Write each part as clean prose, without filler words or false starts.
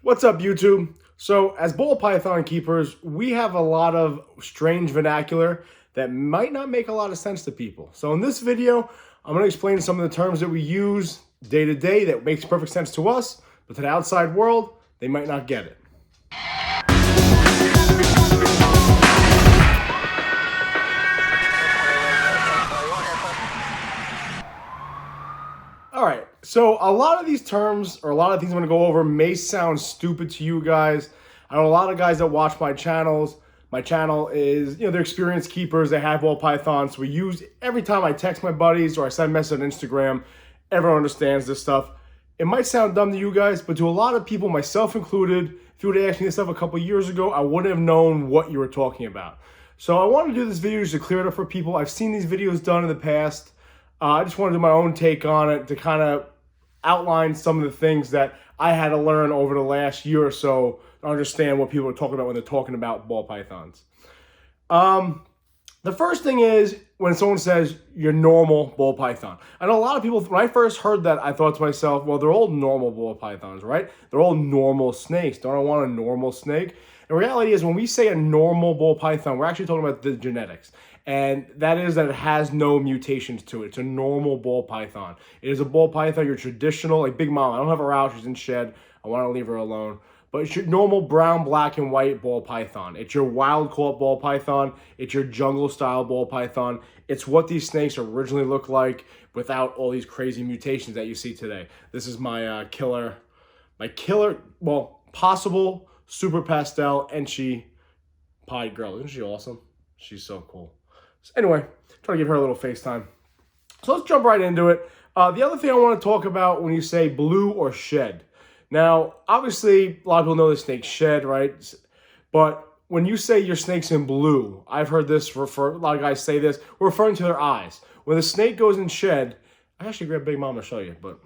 What's up, YouTube? So, as ball python keepers, we have a lot of strange vernacular that might not make a lot of sense to people. So, in this video, I'm going to explain some of the terms that we use day to day that makes perfect sense to us, but to the outside world, they might not get it. All right, so a lot of these terms or a lot of things I'm going to go over may sound stupid to you guys. I know a lot of guys that watch my channels. My channel is, they're experienced keepers. They have ball pythons. So we use, every time I text my buddies or I send a message on Instagram, everyone understands this stuff. It might sound dumb to you guys, but to a lot of people, myself included, if you would have asked me this stuff a couple years ago, I wouldn't have known what you were talking about. So I want to do this video just to clear it up for people. I've seen these videos done in the past. I just want to do my own take on it to kind of outline some of the things that I had to learn over the last year or so to understand what people are talking about when they're talking about ball pythons. The first thing is when someone says your normal ball python. I know a lot of people, when I first heard that, I thought to myself, well, they're all normal ball pythons, right? They're all normal snakes. Don't I want a normal snake? The reality is when we say a normal ball python, we're actually talking about the genetics. And that is that it has no mutations to it. It's a normal ball python. It is a ball python, your traditional, like Big Mom. I don't have her out, she's in shed. I want to leave her alone. But it's your normal brown, black, and white ball python. It's your wild caught ball python. It's your jungle style ball python. It's what these snakes originally look like without all these crazy mutations that you see today. This is my possible super pastel Enchi pied girl. Isn't she awesome? She's so cool. So anyway, try to give her a little FaceTime. So let's jump right into it. The other thing I want to talk about when you say blue or shed. Now, obviously, a lot of people know the snake shed, right? But when you say your snake's in blue, I've heard this a lot of guys say this, we're referring to their eyes. When the snake goes in shed, I actually grabbed Big Mom to show you, but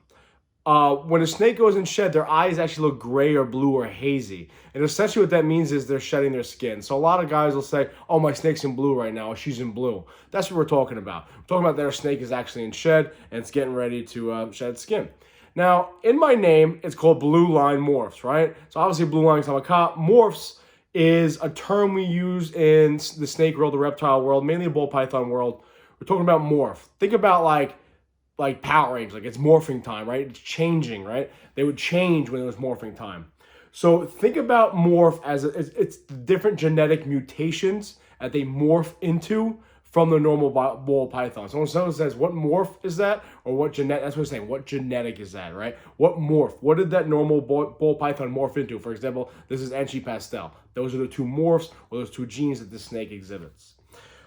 when a snake goes in shed, their eyes actually look gray or blue or hazy. And essentially what that means is they're shedding their skin. So a lot of guys will say, oh, my snake's in blue right now, or she's in blue. That's what we're talking about. We're talking about that our snake is actually in shed, and it's getting ready to shed skin. Now, in my name, it's called blue line morphs, right? So obviously blue line cop. Morphs is a term we use in the snake world, the reptile world, mainly the ball python world. We're talking about morph. Think about like Power Rangers, like it's morphing time, right? It's changing, right? They would change when it was morphing time. So think about morph as it's the different genetic mutations that they morph into from the normal ball python. So when someone says, what morph is that? Or what genetic, that's what I'm saying, what genetic is that, right? What morph? What did that normal ball python morph into? For example, this is Enchi pastel. Those are the two morphs, or those two genes that the snake exhibits.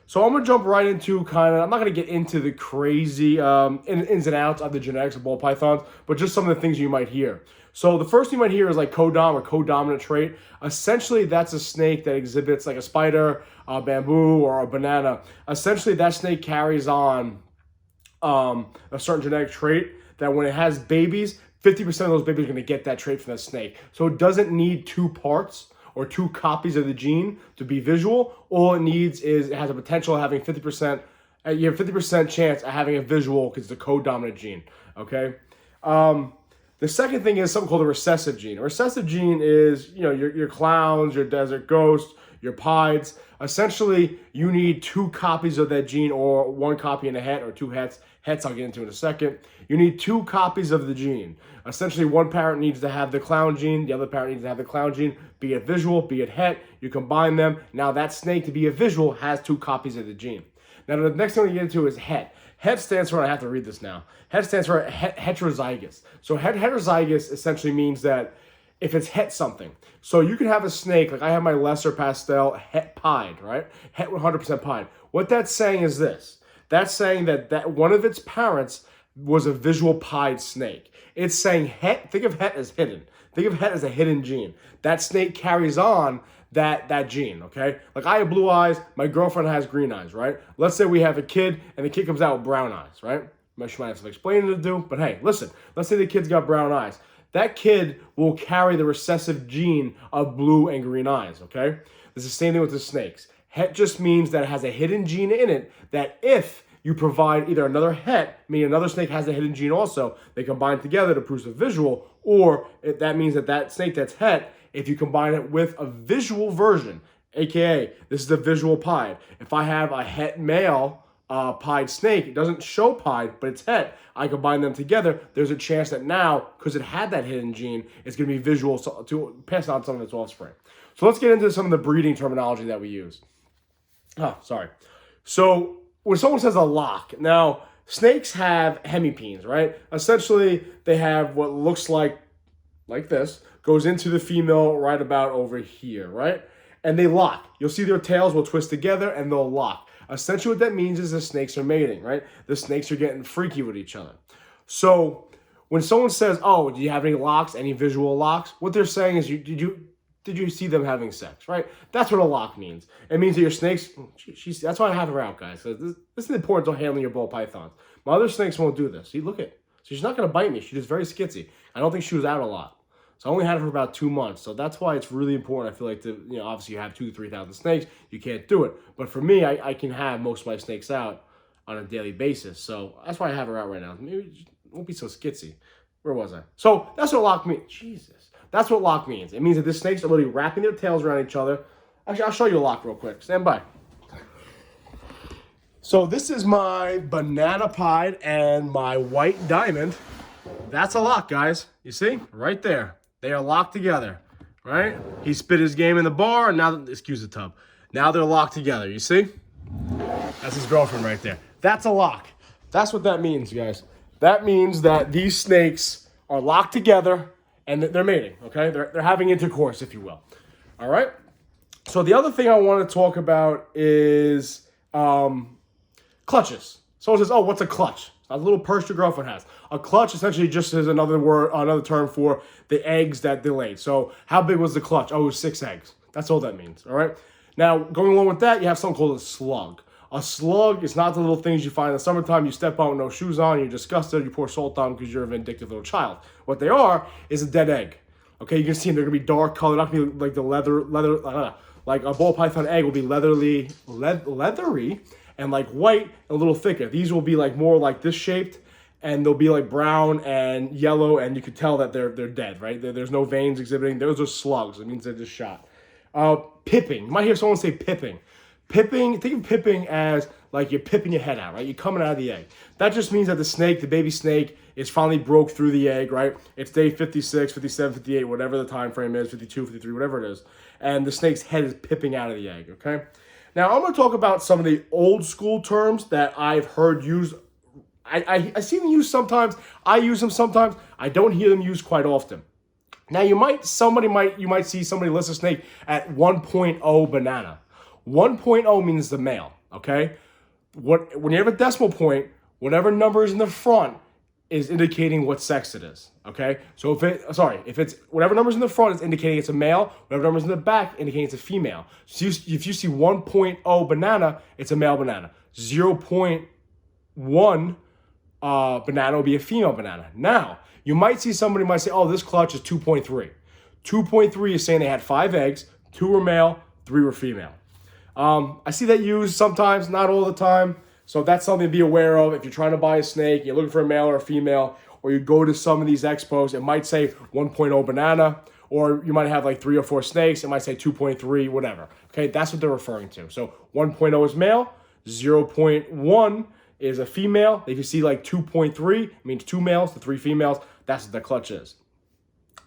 So I'm going to jump right into I'm not going to get into the crazy ins and outs of the genetics of ball pythons, but just some of the things you might hear. So the first thing you might hear is like codom or codominant trait. Essentially, that's a snake that exhibits like a spider, a bamboo, or a banana. Essentially, that snake carries on a certain genetic trait that when it has babies, 50% of those babies are going to get that trait from that snake. So it doesn't need two parts or two copies of the gene to be visual. All it needs is it has a potential of having 50%, you have 50% chance of having a visual because it's a codominant gene, okay? The second thing is something called a recessive gene. A recessive gene is, your clowns, your desert ghosts, your pieds. Essentially, you need two copies of that gene or one copy in a het or two hets. Hets I'll get into in a second. You need two copies of the gene. Essentially, one parent needs to have the clown gene. The other parent needs to have the clown gene, be it visual, be it het. You combine them. Now that snake, to be a visual, has two copies of the gene. Now the next thing we get into is het. Het stands for, I have to read this now. Het stands for heterozygous. So heterozygous essentially means that if it's het something. So you can have a snake, like I have my lesser pastel het pied, right? Het 100% pied. What that's saying is this. That's saying that one of its parents was a visual pied snake. It's saying het, think of het as hidden. Think of het as a hidden gene. That snake carries on that gene, okay? Like I have blue eyes, my girlfriend has green eyes, right? Let's say we have a kid and the kid comes out with brown eyes, right? She might have some explaining to do, but hey, listen, let's say the kid's got brown eyes. That kid will carry the recessive gene of blue and green eyes, okay? It's the same thing with the snakes. Het just means that it has a hidden gene in it that if you provide either another het, meaning another snake has a hidden gene also, they combine together to produce a visual, Or that means that snake that's het, if you combine it with a visual version, aka this is a visual pied. If I have a het male pied snake, it doesn't show pied, but it's het, I combine them together, there's a chance that now, because it had that hidden gene, it's going to be visual to pass on some of its offspring. So let's get into some of the breeding terminology that we use. So when someone says a lock, now snakes have hemipenes, right? Essentially, they have what looks like this, goes into the female right about over here, right? And they lock. You'll see their tails will twist together and they'll lock. Essentially what that means is the snakes are mating, right? The snakes are getting freaky with each other. So when someone says, oh, do you have any locks, any visual locks? What they're saying is, did you see them having sex, right? That's what a lock means. It means that your snakes, that's why I have her out, guys. So this is important to handling your ball pythons. My other snakes won't do this. See, look at, so she's not going to bite me. She's just very skitsy. I don't think she was out a lot. So I only had her for about 2 months. So that's why it's really important, I feel like, to, obviously you have 2,000 to 3,000 snakes. You can't do it. But for me, I can have most of my snakes out on a daily basis. So that's why I have her out right now. Maybe it won't be so skitsy. Where was I? So that's what lock means. Jesus. That's what lock means. It means that the snakes are literally wrapping their tails around each other. Actually, I'll show you a lock real quick. Stand by. So this is my banana pied and my white diamond. That's a lock, guys. You see? Right there. They are locked together, right? He spit his game in the bar, and now, excuse the tub. Now they're locked together, you see? That's his girlfriend right there. That's a lock. That's what that means, guys. That means that these snakes are locked together, and they're mating, okay? They're having intercourse, if you will. All right? So the other thing I want to talk about is clutches. Someone says, oh, what's a clutch? A little purse your girlfriend has. A clutch essentially just is another term for the eggs that they laid. So how big was the clutch? Oh, it was 6 eggs. That's all that means, all right? Now, going along with that, you have something called a slug. A slug is not the little things you find in the summertime. You step on with no shoes on, you're disgusted, you pour salt on because you're a vindictive little child. What they are is a dead egg. Okay, you can see them. They're going to be dark colored, not going to be like the leather, like a ball python egg will be leathery, and like white, a little thicker. These will be like more like this shaped, and they'll be like brown and yellow, and you can tell that they're dead, right? There's no veins exhibiting. Those are slugs. It means they're just shot. Pipping. You might hear someone say pipping. Pipping, think of pipping as like you're pipping your head out, right? You're coming out of the egg. That just means that the snake, the baby snake, is finally broke through the egg, right? It's day 56, 57, 58, whatever the time frame is, 52, 53, whatever it is. And the snake's head is pipping out of the egg, okay? Now, I'm going to talk about some of the old school terms that I've heard used. I see them used sometimes. I use them sometimes. I don't hear them used quite often. Now, you might see somebody list a snake at 1.0 banana. 1.0 means the male, okay? When you have a decimal point, whatever number is in the front is indicating what sex it is, okay? So if it's whatever number's in the front is indicating it's a male, whatever number's in the back indicating it's a female. So if you see 1.0 banana, it's a male banana. 0.1 banana will be a female banana. Now, you might see somebody might say, oh, this clutch is 2.3. 2.3 is saying they had 5 eggs, 2 were male, 3 were female. I see that used sometimes, not all the time. So that's something to be aware of. If you're trying to buy a snake, you're looking for a male or a female, or you go to some of these expos, it might say 1.0 banana, or you might have like 3 or 4 snakes, it might say 2.3, whatever. Okay, that's what they're referring to. So 1.0 is male, 0.1 is a female. If you see like 2.3, it means 2 males to 3 females. That's what the clutch is.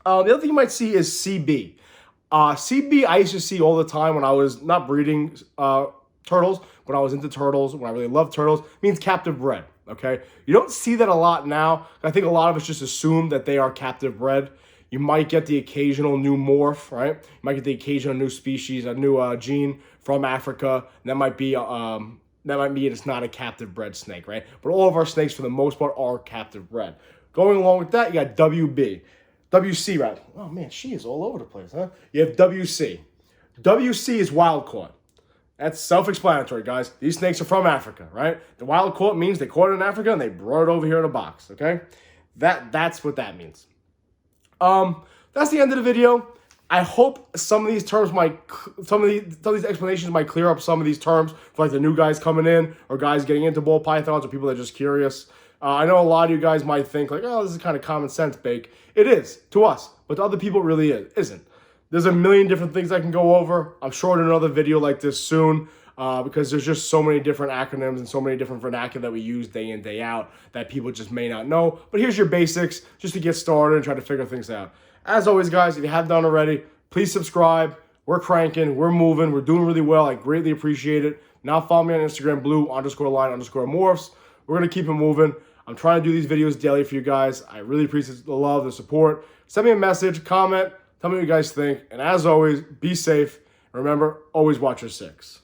The other thing you might see is CB. CB I used to see all the time when I was not breeding turtles, when I was into turtles, when I really loved turtles. It means captive bred, okay? You don't see that a lot now. I think a lot of us just assume that they are captive bred. You might get the occasional new morph, right? You might get the occasional new species, a new gene from Africa. And that might be it's not a captive bred snake, right? But all of our snakes, for the most part, are captive bred. Going along with that, you got WB. WC, right? Oh, man, she is all over the place, huh? You have WC. WC is wild caught. That's self-explanatory, guys. These snakes are from Africa, right? The wild caught means they caught it in Africa and they brought it over here in a box, okay? That's what that means. That's the end of the video. I hope some of these terms some of these explanations might clear up some of these terms for like the new guys coming in or guys getting into ball pythons or people that are just curious. I know a lot of you guys might think like, oh, this is kind of common sense, Bake. It is to us, but to other people it really isn't. There's a million different things I can go over. I'm sure in another video like this soon because there's just so many different acronyms and so many different vernacular that we use day in, day out that people just may not know. But here's your basics just to get started and try to figure things out. As always, guys, if you haven't done already, please subscribe. We're cranking. We're moving. We're doing really well. I greatly appreciate it. Now follow me on Instagram, blue_line_morphs. We're going to keep it moving. I'm trying to do these videos daily for you guys. I really appreciate the love, the support. Send me a message, comment. Tell me what you guys think. And as always, be safe. Remember, always watch your six.